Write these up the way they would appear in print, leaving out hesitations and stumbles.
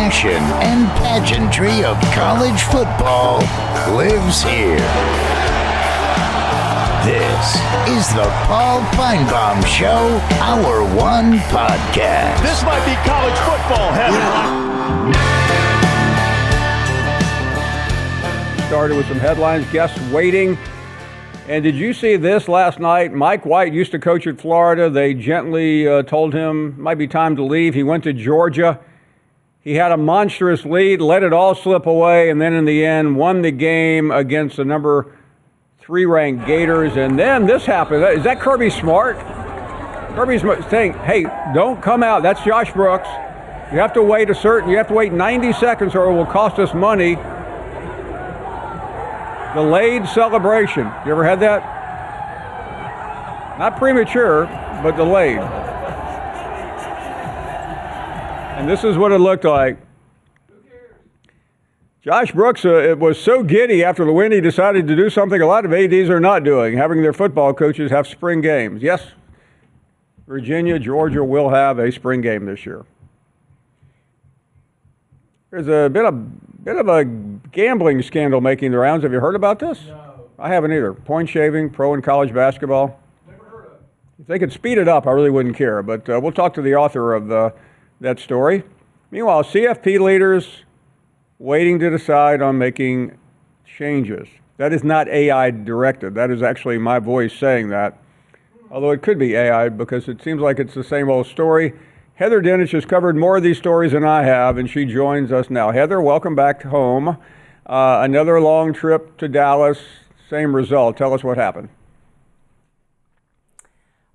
passion and pageantry of college football lives here. This is the Paul Finebaum Show, Hour 1 podcast. This might be college football heaven. Started with some headlines, guests waiting. And did you see this last night? Mike White used to coach at Florida. They gently told him it might be time to leave. He went to Georgia. He had a monstrous lead, let it all slip away, and then in the end won the game against the number 3 ranked Gators. And then this happened. Is that Kirby Smart? Kirby's saying, hey, don't come out. That's Josh Brooks. You have to wait 90 seconds or it will cost us money. Delayed celebration. You ever had that? Not premature, but delayed. And this is what it looked like. Josh Brooks it was so giddy after the win, he decided to do something a lot of ADs are not doing, having their football coaches have spring games. Yes, Virginia, Georgia will have a spring game this year. There's a bit of a gambling scandal making the rounds. Have you heard about this? No. I haven't either. Point shaving, pro and college basketball. Never heard of it. If they could speed it up, I really wouldn't care. But we'll talk to the author of that story. Meanwhile, CFP leaders waiting to decide on making changes. That is not AI directed. That is actually my voice saying that. Although it could be AI because it seems like it's the same old story. Heather Dinich has covered more of these stories than I have, and she joins us now. Heather, welcome back home. Another long trip to Dallas, same result. Tell us what happened.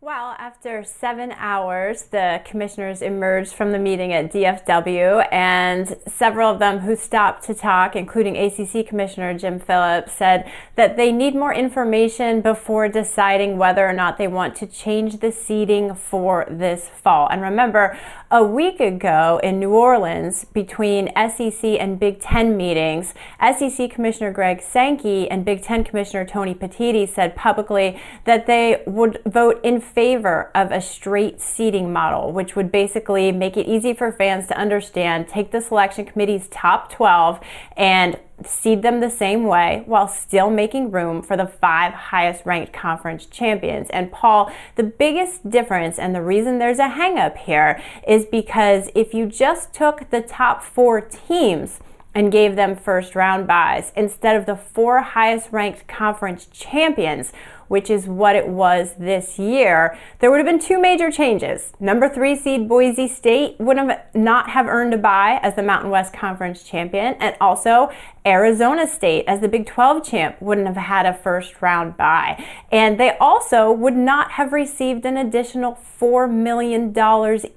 Well, after 7 hours, the commissioners emerged from the meeting at DFW, and several of them who stopped to talk, including ACC Commissioner Jim Phillips, said that they need more information before deciding whether or not they want to change the seating for this fall. And remember, a week ago in New Orleans, between SEC and Big Ten meetings, SEC Commissioner Greg Sankey and Big Ten Commissioner Tony Petitti said publicly that they would vote in favor of a straight seating model, which would basically make it easy for fans to understand, take the selection committee's top 12 and seed them the same way while still making room for the 5 highest ranked conference champions. And Paul, the biggest difference and the reason there's a hang up here is because if you just took the top 4 teams and gave them first round byes instead of the 4 highest ranked conference champions, which is what it was this year, there would have been 2 major changes. Number 3 seed Boise State would not have earned a bye as the Mountain West Conference champion, and also Arizona State as the Big 12 champ wouldn't have had a first round bye. And they also would not have received an additional $4 million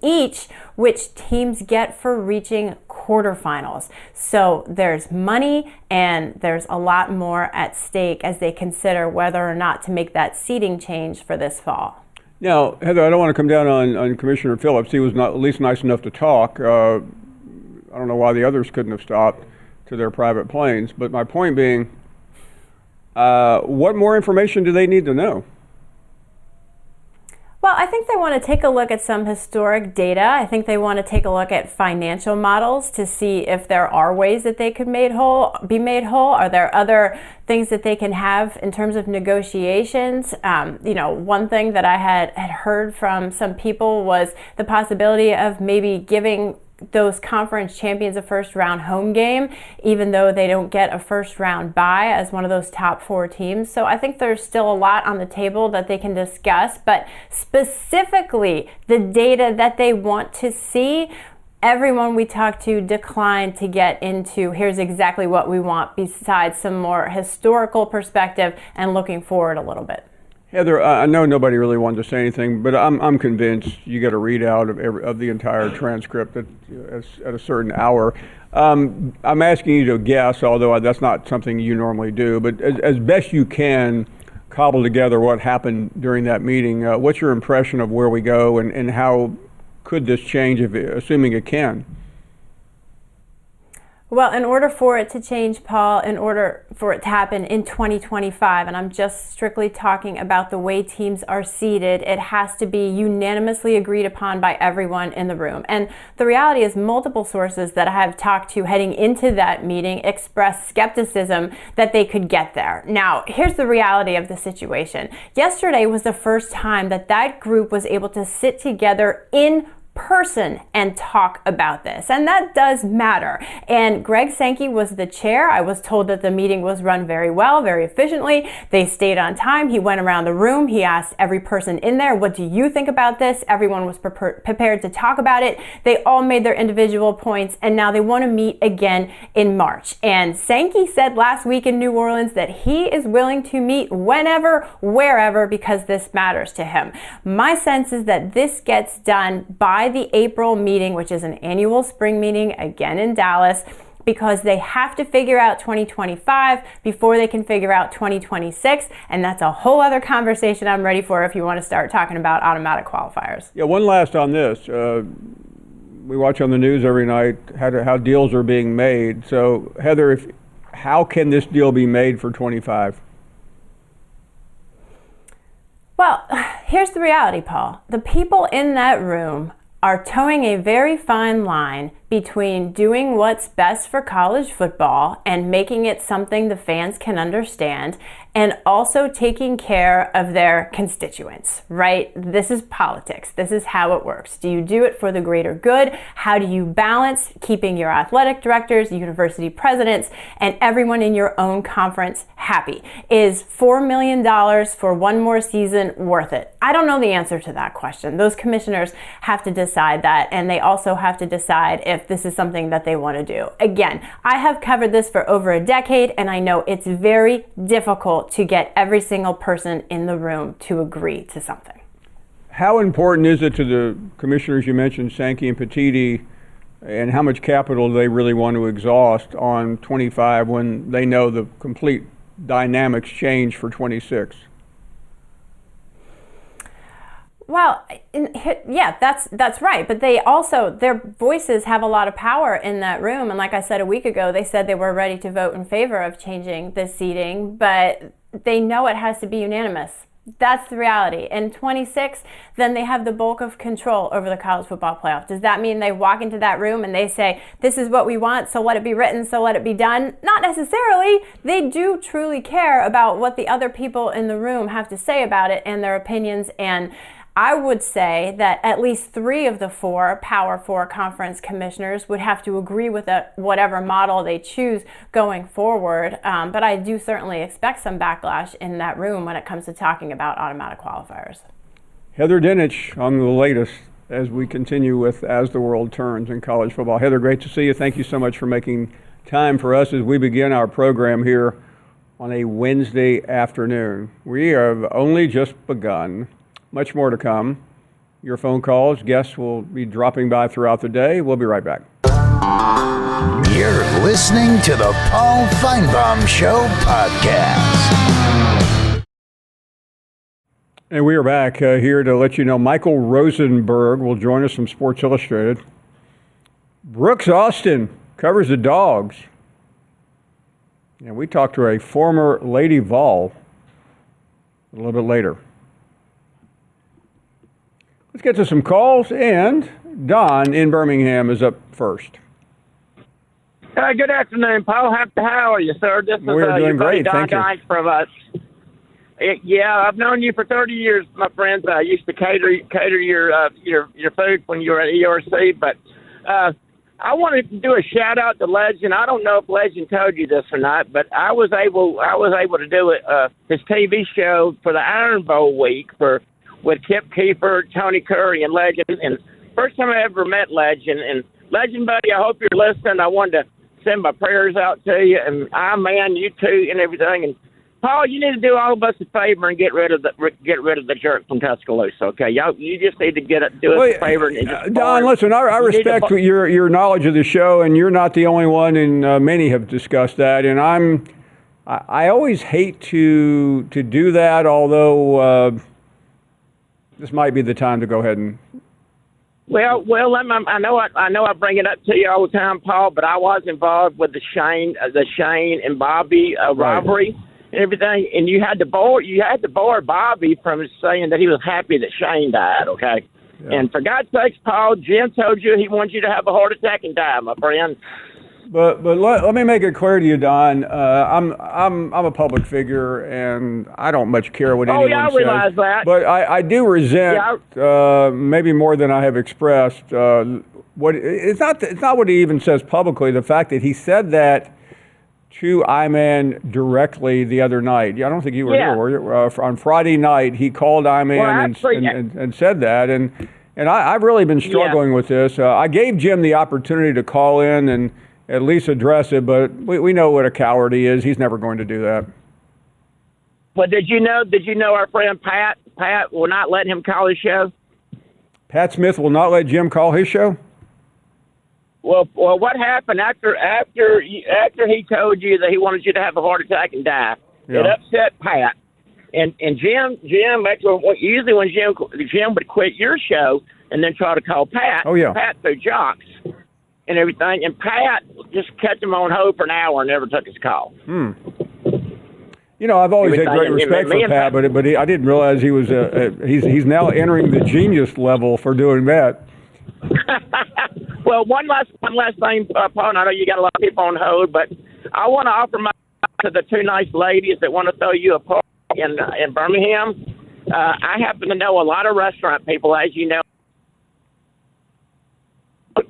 each, which teams get for reaching quarterfinals. So there's money and there's a lot more at stake as they consider whether or not to make that seating change for this fall. Now, Heather, I don't want to come down on Commissioner Phillips. He was not at least nice enough to talk. I don't know why the others couldn't have stopped to their private planes. But my point being, what more information do they need to know? Well, I think they want to take a look at some historic data. I think they want to take a look at financial models to see if there are ways that they could be made whole. Are there other things that they can have in terms of negotiations? One thing that I had heard from some people was the possibility of maybe giving those conference champions a first round home game, even though they don't get a first round bye as one of those top 4 teams. So I think there's still a lot on the table that they can discuss, but specifically the data that they want to see, everyone we talked to declined to get into here's exactly what we want besides some more historical perspective and looking forward a little bit. Heather, I know nobody really wanted to say anything, but I'm convinced you get a readout of the entire transcript at a certain hour. I'm asking you to guess, although that's not something you normally do, but as best you can cobble together what happened during that meeting. What's your impression of where we go and how could this change, assuming it can? Well, in order for it to change, Paul, in order for it to happen in 2025, and I'm just strictly talking about the way teams are seeded, it has to be unanimously agreed upon by everyone in the room. And the reality is multiple sources that I have talked to heading into that meeting expressed skepticism that they could get there. Now, here's the reality of the situation. Yesterday was the first time that that group was able to sit together in person and talk about this, and that does matter. And Greg Sankey was the chair. I was told that the meeting was run very well, very efficiently. They stayed on time. He went around the room. He asked every person in there, what do you think about this? Everyone was prepared to talk about it. They all made their individual points, and now they want to meet again in March. And Sankey said last week in New Orleans that he is willing to meet whenever, wherever, because this matters to him. My sense is that this gets done by the April meeting, which is an annual spring meeting again in Dallas, because they have to figure out 2025 before they can figure out 2026, and that's a whole other conversation I'm ready for if you want to start talking about automatic qualifiers. Yeah, one last on this. We watch on the news every night how deals are being made. So, Heather, how can this deal be made for 25? Well, here's the reality, Paul. The people in that room are towing a very fine line between doing what's best for college football and making it something the fans can understand, and also taking care of their constituents, right? This is politics. This is how it works. Do you do it for the greater good? How do you balance keeping your athletic directors, university presidents, and everyone in your own conference happy? Is $4 million for one more season worth it? I don't know the answer to that question. Those commissioners have to decide that, and they also have to decide if this is something that they want to do. Again, I have covered this for over a decade, and I know it's very difficult to get every single person in the room to agree to something. How important is it to the commissioners you mentioned, Sankey and Petitti, and how much capital do they really want to exhaust on 25 when they know the complete dynamics change for 26? Well, yeah, that's right. But they also, their voices have a lot of power in that room. And like I said a week ago, they said they were ready to vote in favor of changing the seating, but they know it has to be unanimous. That's the reality. In 26, then they have the bulk of control over the college football playoff. Does that mean they walk into that room and they say, this is what we want, so let it be written, so let it be done? Not necessarily. They do truly care about what the other people in the room have to say about it and their opinions. And I would say that at least 3 of the 4 Power 4 conference commissioners would have to agree with whatever model they choose going forward. But I do certainly expect some backlash in that room when it comes to talking about automatic qualifiers. Heather Dinich on the latest as we continue with As the World Turns in college football. Heather, great to see you. Thank you so much for making time for us as we begin our program here on a Wednesday afternoon. We have only just begun. Much more to come. Your phone calls, guests will be dropping by throughout the day. We'll be right back. You're listening to the Paul Finebaum Show podcast. And we are back here to let you know Michael Rosenberg will join us from Sports Illustrated. Brooks Austin covers the Dogs. And we talked to a former Lady Vol a little bit later. Let's get to some calls, and Don in Birmingham is up first. Good afternoon, Paul. How are you, sir? This We're doing great, thank you. From us. Yeah, I've known you for 30 years, my friends. I used to cater your food when you were at ERC, but I wanted to do a shout out to Legend. I don't know if Legend told you this or not, but I was able to do his TV show for the Iron Bowl week with Kip Keefer, Tony Curry, and Legend. And first time I ever met Legend. And Legend, buddy, I hope you're listening. I wanted to send my prayers out to you, and you too, and everything. And Paul, you need to do all of us a favor and get rid of the jerk from Tuscaloosa. Okay, you just need to do us a favor. And just Don, listen, I respect your knowledge of the show, and you're not the only one, and many have discussed that. And I always hate to do that, although. This might be the time to go ahead and I know I bring it up to you all the time, Paul, but I was involved with the Shane and Bobby rivalry and everything, and you had to bar Bobby from saying that he was happy that Shane died. Okay, and for God's sakes, Paul, Jim told you he wanted you to have a heart attack and die, my friend. But let me make it clear to you, Don. I'm a public figure, and I don't much care what anyone says. I realize that. But I do resent, maybe more than I have expressed. It's not what he even says publicly. The fact that he said that to Iman directly the other night. I don't think you were here, were you? On Friday night, he called Iman and said that, and I've really been struggling with this. I gave Jim the opportunity to call in and at least address it, but we know what a coward he is. He's never going to do that. Well, did you know our friend Pat will not let him call his show? Pat Smith will not let Jim call his show? Well, what happened after he told you that he wanted you to have a heart attack and die? It upset Pat. And Jim usually when Jim would quit your show and then try to call Pat. Oh, yeah. Pat through jocks and everything, and Pat just kept him on hold for an hour and never took his call. You know, I've always had great respect for Pat, but I didn't realize he was he's now entering the genius level for doing that. Well, one last thing, Paul. And I know you got a lot of people on hold, but I want to offer my to the two nice ladies that want to throw you a party in Birmingham. I happen to know a lot of restaurant people, as you know.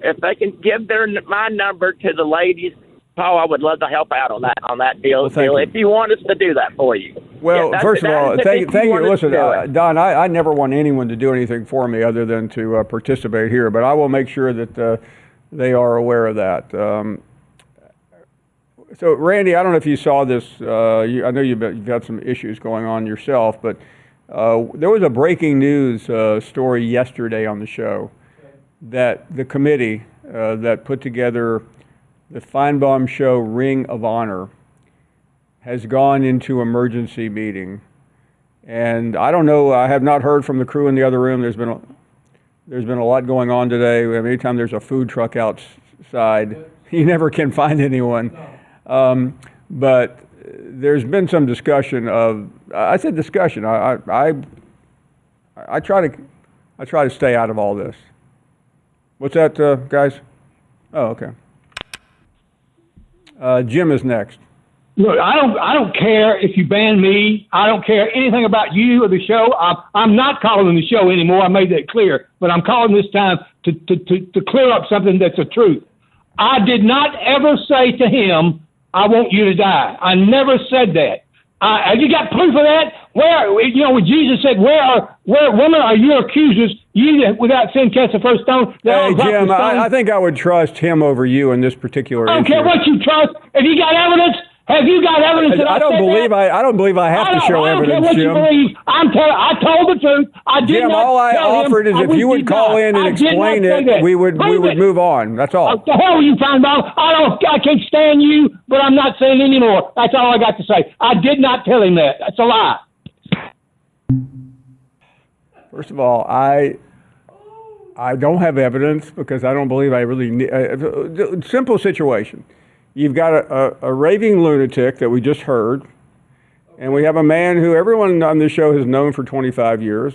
If they can give my number to the ladies, Paul, I would love to help out on that deal. Well, if you want us to do that for you. Well, first of all, thank you. Listen, Don, I never want anyone to do anything for me other than to participate here, but I will make sure that they are aware of that. So, Randy, I don't know if you saw this. I know you've had some issues going on yourself, but there was a breaking news story yesterday on the show that the committee that put together the Finebaum Show Ring of Honor has gone into emergency meeting. And I don't know, I have not heard from the crew in the other room. There's been a lot going on today. Anytime there's a food truck outside, you never can find anyone. But there's been some discussion of, I said discussion, I try to stay out of all this. What's that, guys? Oh, okay. Jim is next. Look, I don't care if you ban me. I don't care anything about you or the show. I'm not calling the show anymore. I made that clear. But I'm calling this time to clear up something that's the truth. I did not ever say to him, I want you to die. I never said that. Have you got proof of that? When Jesus said, where women are your accusers, you without sin cast the first stone. Hey, Jim, I think I would trust him over you in this particular issue. I don't care what you trust. If you got evidence, have you got evidence that I don't believe I have to show evidence, I don't care what Jim. you believe. I told the truth. I did Jim, not all I offered is if you would call in and explain it, we would move on. That's all. The hell are you talking about? I can't stand you, but I'm not saying anymore. That's all I got to say. I did not tell him that. That's a lie. First of all, I don't have evidence because I don't believe I really need. Simple situation. You've got a raving lunatic that we just heard, and we have a man who everyone on this show has known for 25 years,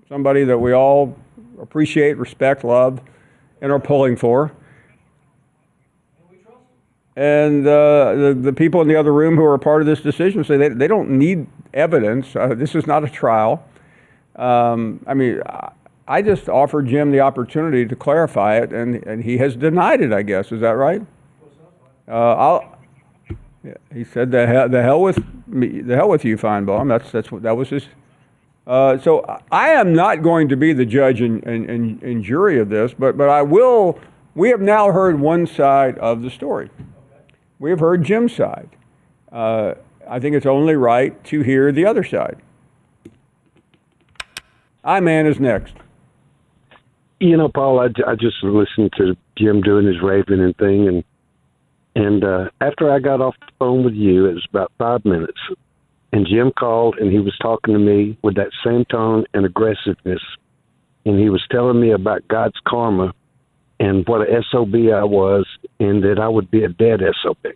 somebody that we all appreciate, respect, love, and are pulling for. And the people in the other room who are a part of this decision say they don't need evidence. This is not a trial. I just offered Jim the opportunity to clarify it, and he has denied it, I guess. Is that right? He said the hell with me, the hell with you, Finebaum. That was his. So I am not going to be the judge and jury of this, but I will. We have now heard one side of the story. We have heard Jim's side. I think it's only right to hear the other side. Iman is next. You know, Paul, I just listened to Jim doing his raving and thing, and after I got off the phone with you, it was about 5 minutes, and Jim called, and he was talking to me with that same tone and aggressiveness, and he was telling me about God's karma and what a SOB I was, and that I would be a dead SOB.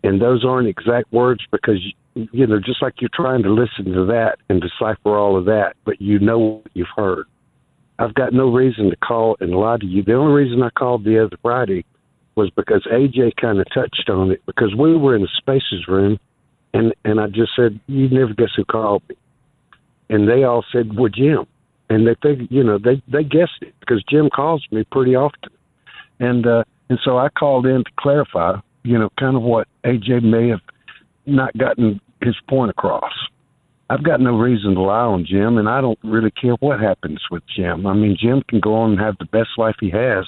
And those aren't exact words because, just like you're trying to listen to that and decipher all of that, but you know what you've heard. I've got no reason to call and lie to you. The only reason I called the other Friday was because AJ kind of touched on it, because we were in the Spaces room, and I just said, you never guess who called me. And they all said, well, Jim. And they figured, they guessed it because Jim calls me pretty often. And so I called in to clarify, kind of what AJ may have not gotten his point across. I've got no reason to lie on Jim, and I don't really care what happens with Jim. I mean, Jim can go on and have the best life he has.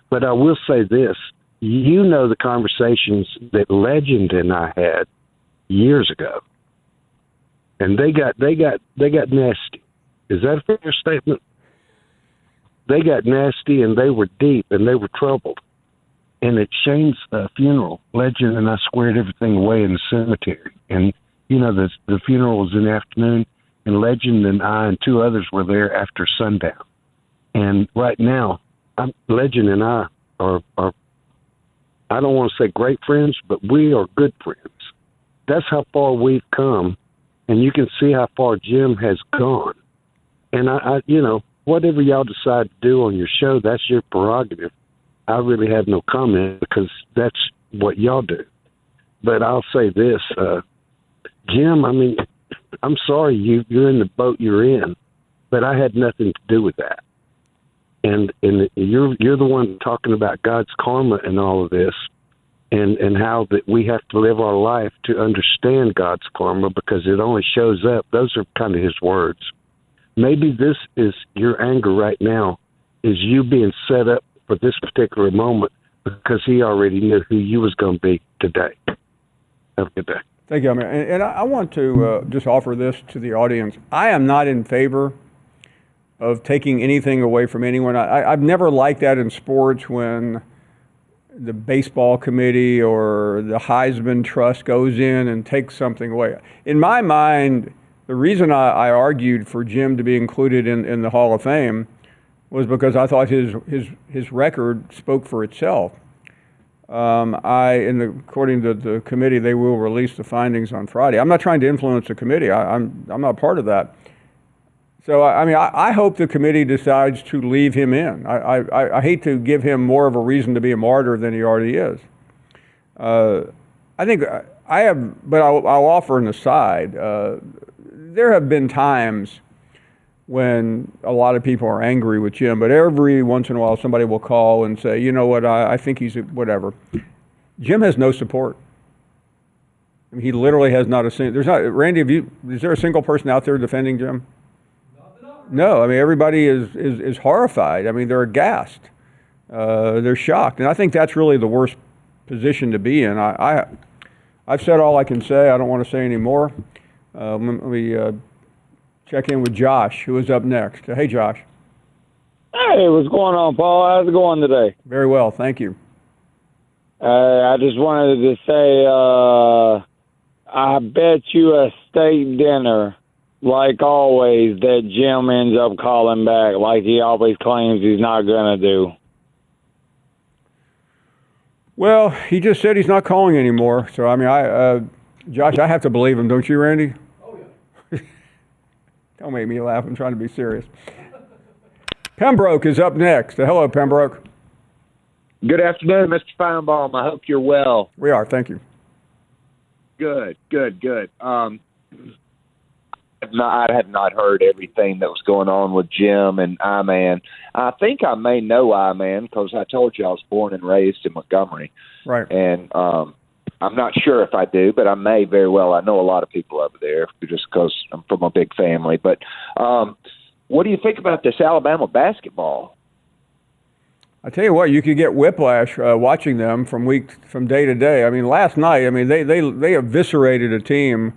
But I will say this. The conversations that Legend and I had years ago, and they got nasty. Is that a fair statement? They got nasty, and they were deep, and they were troubled. And at Shane's funeral, Legend and I squared everything away in the cemetery. And, the funeral was in the afternoon, and Legend and I and two others were there after sundown. And right now, Legend and I are I don't want to say great friends, but we are good friends. That's how far we've come, and you can see how far Jim has gone. And I whatever y'all decide to do on your show, that's your prerogative. I really have no comment because that's what y'all do. But I'll say this, Jim, I'm sorry you're in the boat you're in, but I had nothing to do with that. And you're the one talking about God's karma and all of this, and how that we have to live our life to understand God's karma because it only shows up. Those are kind of his words. Maybe this is your anger right now, is you being set up for this particular moment because he already knew who you was going to be today. Have a good day. Thank you, Amir. And I want to just offer this to the audience. I am not in favor of taking anything away from anyone. I've never liked that in sports when the baseball committee or the Heisman Trust goes in and takes something away. In my mind, the reason I argued for Jim to be included in the Hall of Fame was because I thought his record spoke for itself. According to the committee, they will release the findings on Friday. I'm not trying to influence the committee. I'm not part of that. So, I hope the committee decides to leave him in. I hate to give him more of a reason to be a martyr than he already is. I think I have, but I'll offer an aside. There have been times when a lot of people are angry with Jim, but every once in a while somebody will call and say, you know what, I think he's whatever. Jim has no support. He literally has not a single, Randy, is there a single person out there defending Jim? No, everybody is horrified. They're aghast. They're shocked. And I think that's really the worst position to be in. I've said all I can say. I don't want to say any more. Let me check in with Josh, who is up next. Hey, Josh. Hey, what's going on, Paul? How's it going today? Very well, thank you. I just wanted to say, I bet you a steak dinner, like always, that Jim ends up calling back like he always claims he's not going to do. Well, he just said he's not calling anymore. So, Josh, I have to believe him, don't you, Randy? Oh, yeah. Don't make me laugh. I'm trying to be serious. Pembroke is up next. Hello, Pembroke. Good afternoon, Mr. Finebaum. I hope you're well. We are. Thank you. Good. I have not heard everything that was going on with Jim and I-Man. I think I may know I-Man because I told you I was born and raised in Montgomery. Right. And I'm not sure if I do, but I may very well. I know a lot of people over there just because I'm from a big family. But what do you think about this Alabama basketball? I tell you what, you could get whiplash watching them from day to day. Last night, they eviscerated a team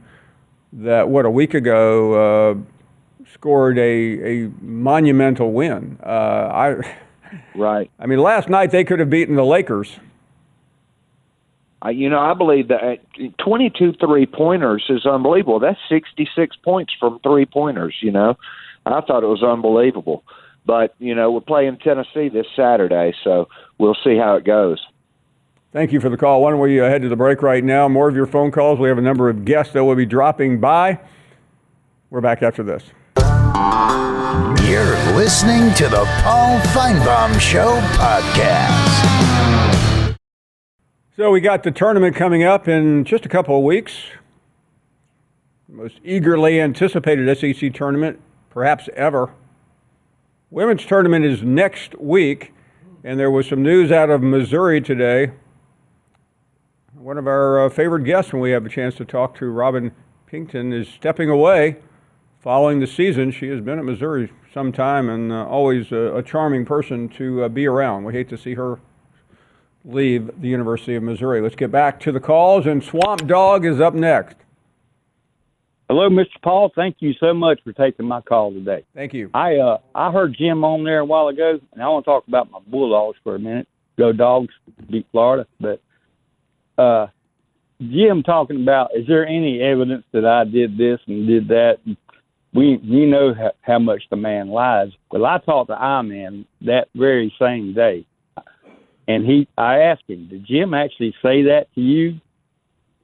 that, a week ago scored a monumental win. Right. Last night they could have beaten the Lakers. I believe that 22 three-pointers is unbelievable. That's 66 points from three-pointers, I thought it was unbelievable. But, we're playing Tennessee this Saturday, so we'll see how it goes. Thank you for the call. Why don't we head to the break right now? More of your phone calls. We have a number of guests that will be dropping by. We're back after this. You're listening to the Paul Finebaum Show podcast. So we got the tournament coming up in just a couple of weeks. Most eagerly anticipated SEC tournament, perhaps ever. Women's tournament is next week, and there was some news out of Missouri today. One of our favorite guests when we have a chance to talk to, Robin Pinkton, is stepping away following the season. She has been at Missouri some time and always a charming person to be around. We hate to see her leave the University of Missouri. Let's get back to the calls, and Swamp Dog is up next. Hello, Mr. Paul. Thank you so much for taking my call today. Thank you. I heard Jim on there a while ago, and I want to talk about my Bulldogs for a minute. Go Dogs, beat Florida. But Jim talking about, is there any evidence that I did this and did that? You know how much the man lies. Well, I talked to I-Man that very same day, and I asked him, did Jim actually say that to you?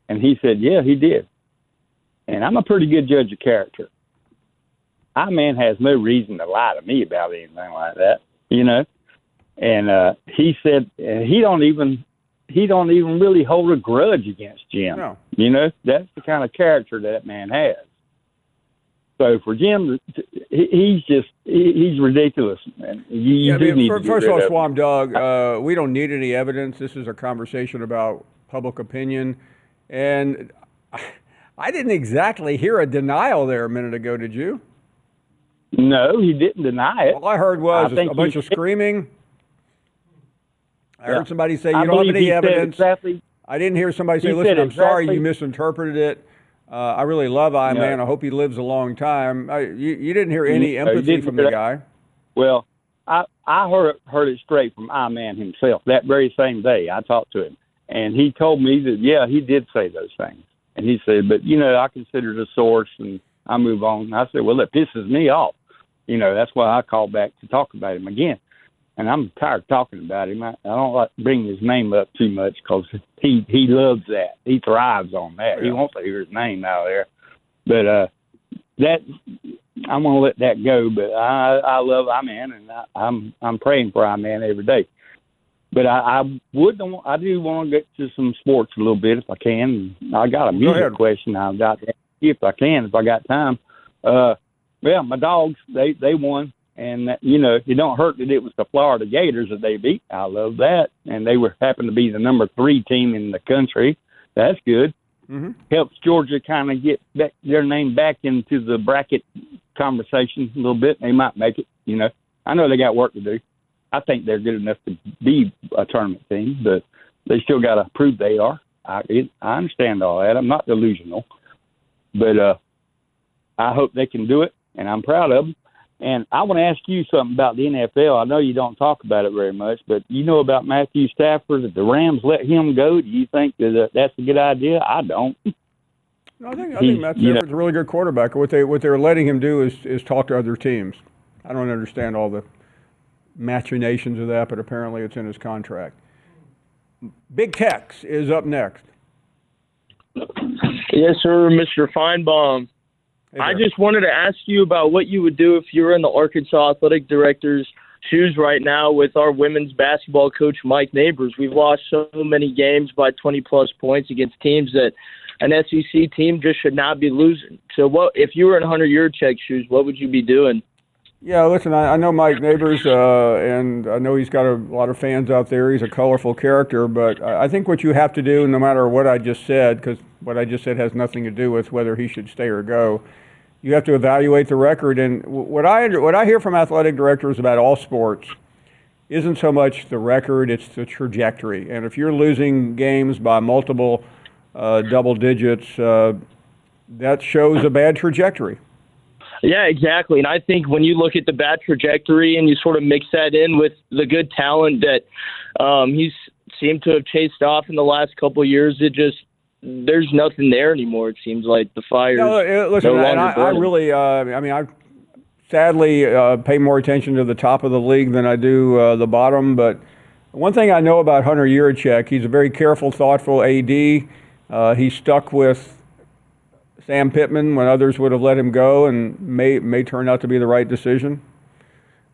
And he said, yeah, he did. And I'm a pretty good judge of character. I-Man has no reason to lie to me about anything like that, And he said he don't even really hold a grudge against Jim. No. That's the kind of character that man has. So for Jim, he's ridiculous. Man. First of all, Swamp Dog, we don't need any evidence. This is a conversation about public opinion, and I didn't exactly hear a denial there a minute ago, did you? No, he didn't deny it. All I heard was a bunch of screaming. I heard somebody say, you don't have any evidence. Exactly. I didn't hear somebody say, listen, I'm sorry you misinterpreted it. I really love I-Man. I hope he lives a long time. You didn't hear any empathy from the guy. Well, I heard it straight from I-Man himself that very same day. I talked to him, and he told me that, yeah, he did say those things. And he said, but, I consider the source, and I move on. And I said, well, it pisses me off. That's why I called back to talk about him again. And I'm tired of talking about him. I don't like bringing his name up too much because he loves that. He thrives on that. Yeah. He wants to hear his name out there. But that I'm going to let that go. But I love I-Man, and I'm praying for I-Man every day. But I do want to get to some sports a little bit if I can. I got a music question I've got to ask you if I can, if I got time. Well, my Dogs, they won. And, it don't hurt that it was the Florida Gators that they beat. I love that. And they happened to be the number 3 team in the country. That's good. Mm-hmm. Helps Georgia kind of get their name back into the bracket conversation a little bit. They might make it, I know they got work to do. I think they're good enough to be a tournament team, but they still got to prove they are. I understand all that. I'm not delusional. But I hope they can do it, and I'm proud of them. And I want to ask you something about the NFL. I know you don't talk about it very much, but you know about Matthew Stafford, that the Rams let him go. Do you think that that's a good idea? I don't. No, I think Matt Stafford's a really good quarterback. What they're letting him do is talk to other teams. I don't understand all the machinations of that, but apparently it's in his contract. Big Tex is up next. Yes, sir, Mr. Finebaum. Hey, I just wanted to ask you about what you would do if you were in the Arkansas Athletic Director's shoes right now with our women's basketball coach, Mike Neighbors. We've lost so many games by 20-plus points against teams that an SEC team just should not be losing. So what if you were in Hunter Yurchek's shoes, what would you be doing? Yeah, listen, I know Mike Neighbors, and I know he's got a lot of fans out there. He's a colorful character, but I think what you have to do, no matter what I just said, because what I just said has nothing to do with whether he should stay or go, you have to evaluate the record. And what I hear from athletic directors about all sports isn't so much the record, it's the trajectory. And if you're losing games by multiple double digits, that shows a bad trajectory. Yeah, exactly. And I think when you look at the bad trajectory and you sort of mix that in with the good talent that he's seemed to have chased off in the last couple of years, there's nothing there anymore. It seems like the fire. No, listen, I really, I've sadly pay more attention to the top of the league than I do the bottom. But one thing I know about Hunter Yurachek, he's a very careful, thoughtful AD. He stuck with Sam Pittman when others would have let him go, and may turn out to be the right decision.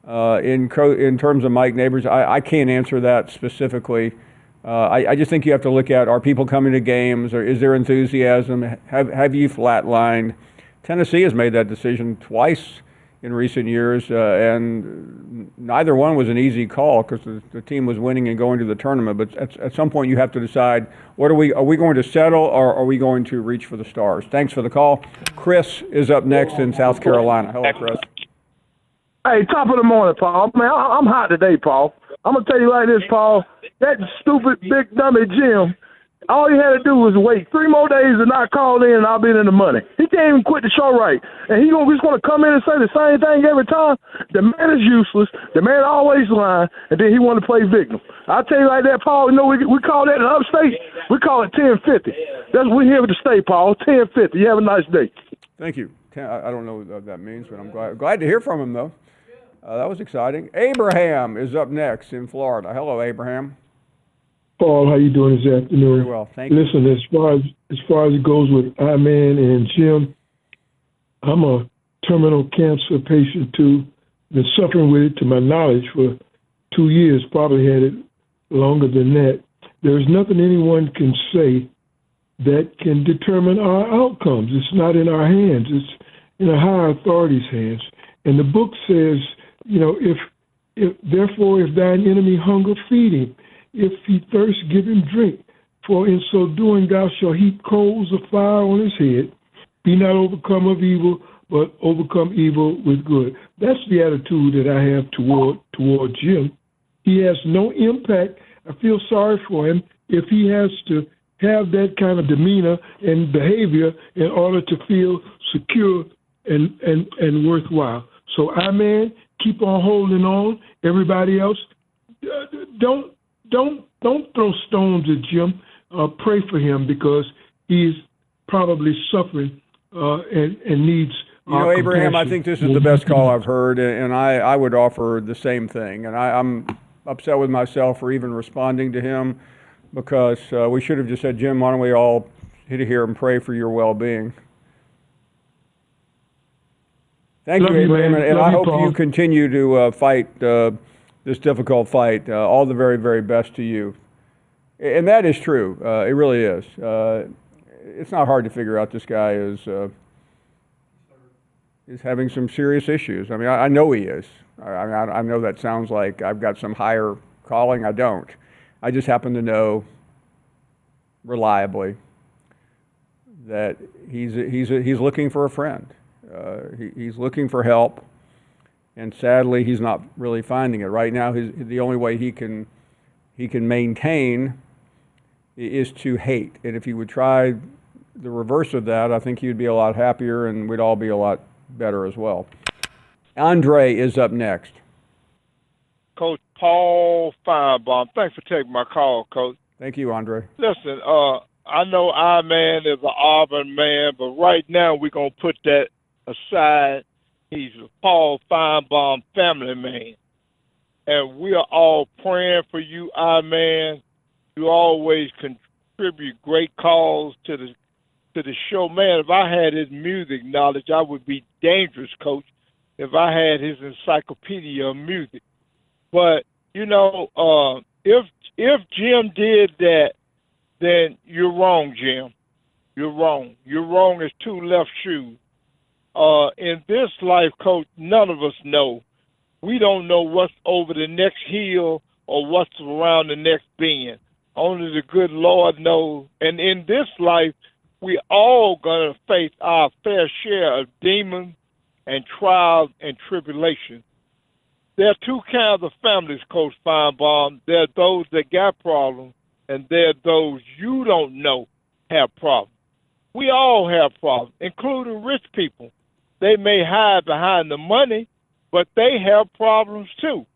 In terms of Mike Neighbors, I can't answer that specifically. I just think you have to look at, are people coming to games, or is there enthusiasm? Have you flatlined? Tennessee has made that decision twice in recent years, and neither one was an easy call because the team was winning and going to the tournament. But at some point, you have to decide: are we going to settle, or are we going to reach for the stars? Thanks for the call. Chris is up next in South Carolina. Hello, Chris. Hey, top of the morning, Paul. Man, I'm hot today, Paul. I'm gonna tell you like this, Paul. That stupid big dummy Jim. All he had to do was wait 3 more days and not call in, and I'll be in the money. He can't even quit the show right. And he's just going to come in and say the same thing every time. The man is useless. The man always lying, and then he want to play victim. I'll tell you like that, Paul. You know, we call that in upstate, we call it 1050. We're here to stay, Paul. 1050. You have a nice day. Thank you. I don't know what that means, but I'm glad to hear from him, though. That was exciting. Abraham is up next in Florida. Hello, Abraham. Paul, how you doing this afternoon? Very well, thank you. Listen, as far as it goes with I-Man and Jim, I'm a terminal cancer patient too. Been suffering with it, to my knowledge, for 2 years. Probably had it longer than that. There's nothing anyone can say that can determine our outcomes. It's not in our hands. It's in a higher authority's hands. And the book says, you know, if therefore if thine enemy hunger, feed him. If he thirst, give him drink. For in so doing thou shalt heap coals of fire on his head. Be not overcome of evil, but overcome evil with good. That's the attitude that I have toward Jim. He has no impact. I feel sorry for him if he has to have that kind of demeanor and behavior in order to feel secure and worthwhile. So, man, keep on holding on. Everybody else, don't throw stones at Jim. Pray for him because he's probably suffering and needs. You know, Abraham, I think this is the best call I've heard, and I would offer the same thing. And I'm upset with myself for even responding to him because we should have just said, Jim, why don't we all hit here and pray for your well-being. Thank you, Abraham, and I hope you continue to fight this difficult fight. All the very, very best to you. And that is true. It really is. It's not hard to figure out this guy is having some serious issues. I mean, I know he is. I know that sounds like I've got some higher calling. I don't. I just happen to know reliably that he's looking for a friend. He's looking for help, and sadly, he's not really finding it right now. The only way he can maintain is to hate, and if he would try the reverse of that, I think he'd be a lot happier, and we'd all be a lot better as well. Andre is up next. Coach Paul Finebaum, thanks for taking my call, Coach. Thank you, Andre. Listen, I know our man is an Auburn man, but right now we're going to put that aside. He's a Paul Finebaum family man. And we are all praying for you, our man. You always contribute great calls to the show. Man, if I had his music knowledge, I would be dangerous, Coach, if I had his encyclopedia of music. But, you know, if Jim did that, then you're wrong, Jim. You're wrong. You're wrong as two left shoes. In this life, Coach, none of us know. We don't know what's over the next hill or what's around the next bend. Only the good Lord knows. And in this life, we all going to face our fair share of demons and trials and tribulations. There are two kinds of families, Coach Finebaum. There are those that got problems, and there are those you don't know have problems. We all have problems, including rich people. They may hide behind the money, but they have problems too.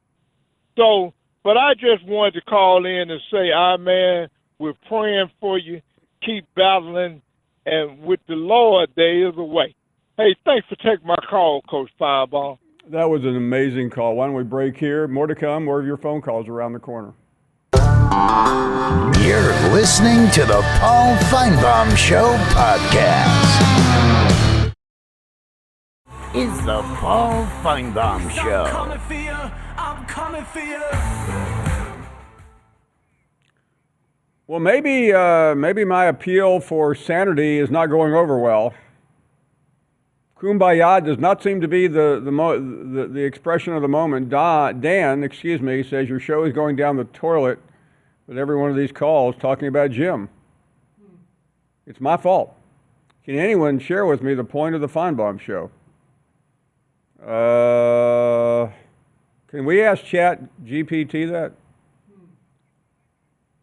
So, but I just wanted to call in and say, man, we're praying for you. Keep battling, and with the Lord, there is a way. Hey, thanks for taking my call, Coach Finebaum. That was an amazing call. Why don't we break here? More to come. More of your phone calls around the corner. You're listening to the Paul Finebaum Show podcast. Is the Paul Finebaum Show. I'm coming for you. Well, maybe my appeal for sanity is not going over well. Kumbaya does not seem to be the expression of the moment. Dan, says your show is going down the toilet with every one of these calls talking about Jim. It's my fault. Can anyone share with me the point of the Finebaum Show? Can we ask Chat GPT that?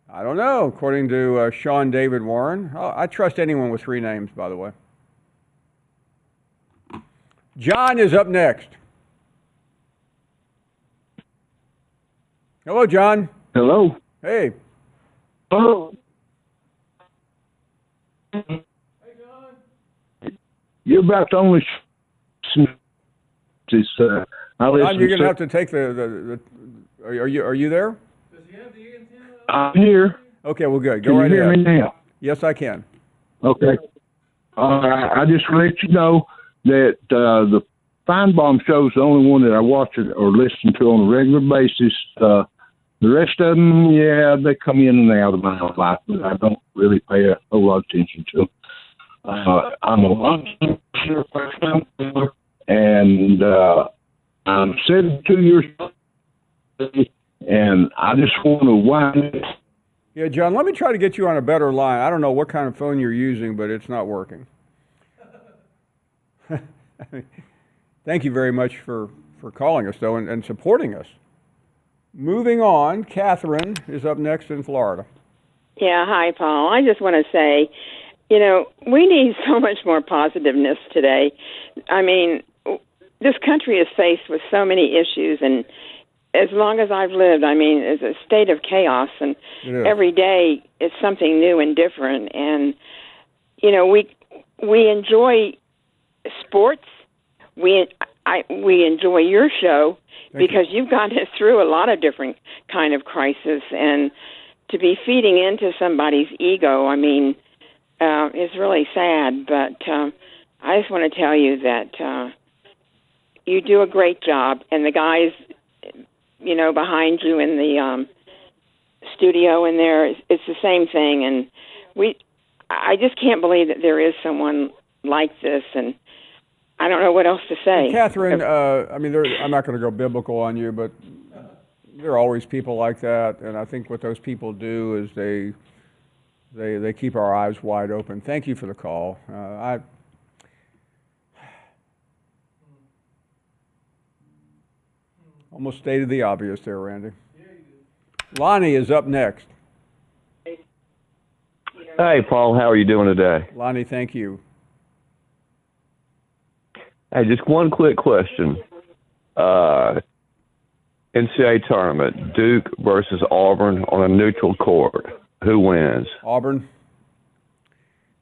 I don't know, according to Sean David Warren. I trust anyone with 3 names, by the way. John is up next. Hello, John. Hello. Hey. Hello. You're about the only. John, you're going to have to take the are you there? I'm here. Okay, well, good. Can Go right you hear ahead. me now? Yes, I can. Okay. I just want to let you know that the Finebaum Show is the only one that I watch or listen to on a regular basis. The rest of them, yeah, they come in and out of my life, but I don't really pay a whole lot of attention to them. I'm a long-term first-time caller, and I'm 72 years old, and I just want to wind it. Yeah, John, let me try to get you on a better line. I don't know what kind of phone you're using, but it's not working. Thank you very much for calling us, though, and supporting us. Moving on, Catherine is up next in Florida. Yeah, hi, Paul. I just want to say, we need so much more positiveness today. I mean, this country is faced with so many issues, and as long as I've lived, I mean, it's a state of chaos, and every day is something new and different. And, we enjoy sports. We enjoy your show because you've gotten us through a lot of different kind of crisis, and to be feeding into somebody's ego, I mean, is really sad. But I just want to tell you that you do a great job, and the guys, behind you in the studio in there, it's the same thing. And I just can't believe that there is someone like this, and I don't know what else to say. Catherine, I'm not going to go biblical on you, but there are always people like that, and I think what those people do is they keep our eyes wide open. Thank you for the call. Almost stated the obvious there, Randy. Lonnie is up next. Hey, Paul, how are you doing today? Lonnie, thank you. Hey, just one quick question. NCAA tournament, Duke versus Auburn on a neutral court. Who wins? Auburn.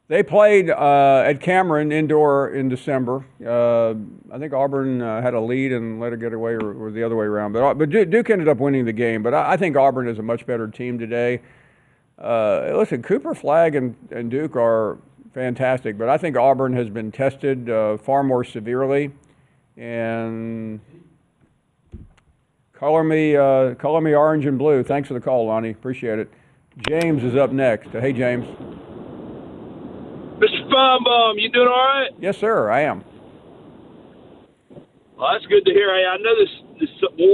They played at Cameron Indoor in December. I think Auburn had a lead and let it get away, or the other way around. But Duke ended up winning the game. But I think Auburn is a much better team today. Listen, Cooper Flagg and Duke are fantastic, but I think Auburn has been tested far more severely. And color me orange and blue. Thanks for the call, Lonnie. Appreciate it. James is up next. Hey, James. Mr. Finebaum, you doing all right? Yes, sir, I am. Well, that's good to hear. Hey, I know this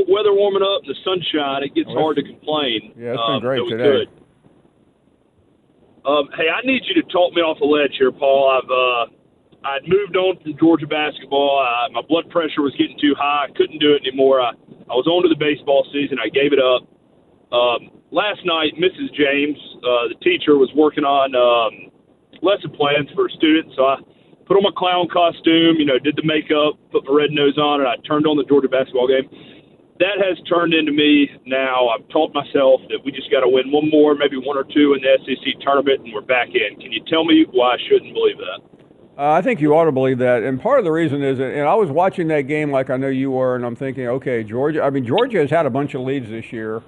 weather warming up, the sunshine, it gets hard to complain. Yeah, it's been great so today. Good. Hey, I need you to talk me off the ledge here, Paul. I'd moved on to Georgia basketball. My blood pressure was getting too high. I couldn't do it anymore. I was on to the baseball season. I gave it up. Last night, Mrs. James, the teacher, was working on lesson plans for students. So I put on my clown costume, did the makeup, put my red nose on, and I turned on the Georgia basketball game. That has turned into me now. I've told myself that we just got to win one more, maybe one or two in the SEC tournament, and we're back in. Can you tell me why I shouldn't believe that? I think you ought to believe that, and part of the reason is, and I was watching that game like I know you were, and I'm thinking, okay, Georgia. I mean, Georgia has had a bunch of leads this year,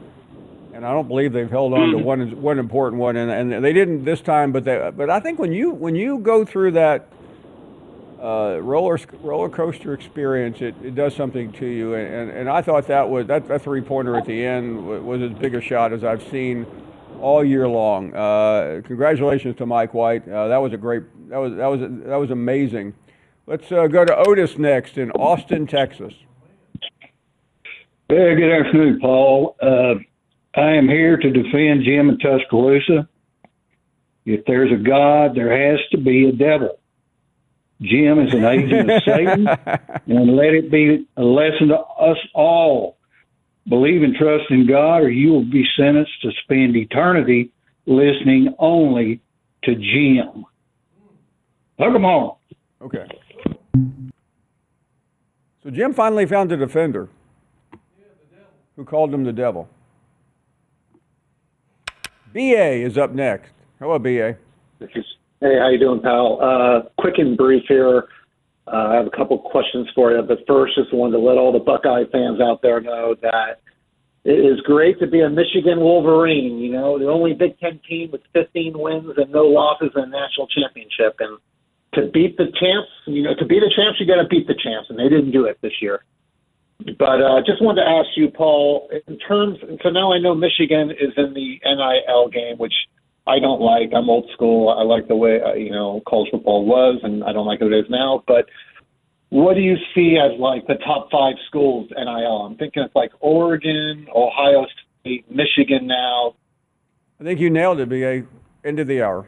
and I don't believe they've held on to one important one, and they didn't this time. But I think when you go through that roller coaster experience, it does something to you, and I thought that 3-pointer at the end was as big a shot as I've seen all year long. Congratulations to Mike White. That was amazing. Let's go to Otis next in Austin, Texas. Hey, good afternoon, Paul. I am here to defend Jim in Tuscaloosa. If there's a God, there has to be a devil. Jim is an agent of Satan, and let it be a lesson to us all. Believe and trust in God, or you will be sentenced to spend eternity listening only to Jim. Hook 'em on. Okay. So Jim finally found a defender who called him the devil. B.A. is up next. Hello, B.A. Hey, how you doing, pal? Quick and brief here. I have a couple questions for you, but first, just wanted to let all the Buckeye fans out there know that it is great to be a Michigan Wolverine. You know, the only Big Ten team with 15 wins and no losses in a national championship. And to beat the champs, you got to beat the champs, and they didn't do it this year. But just wanted to ask you, Paul, so now I know Michigan is in the NIL game, which I don't like. I'm old school. I like the way, college football was, and I don't like what it is now. But what do you see as, like, the top 5 schools NIL? I'm thinking it's like Oregon, Ohio State, Michigan now. I think you nailed it, B.A. End of the hour.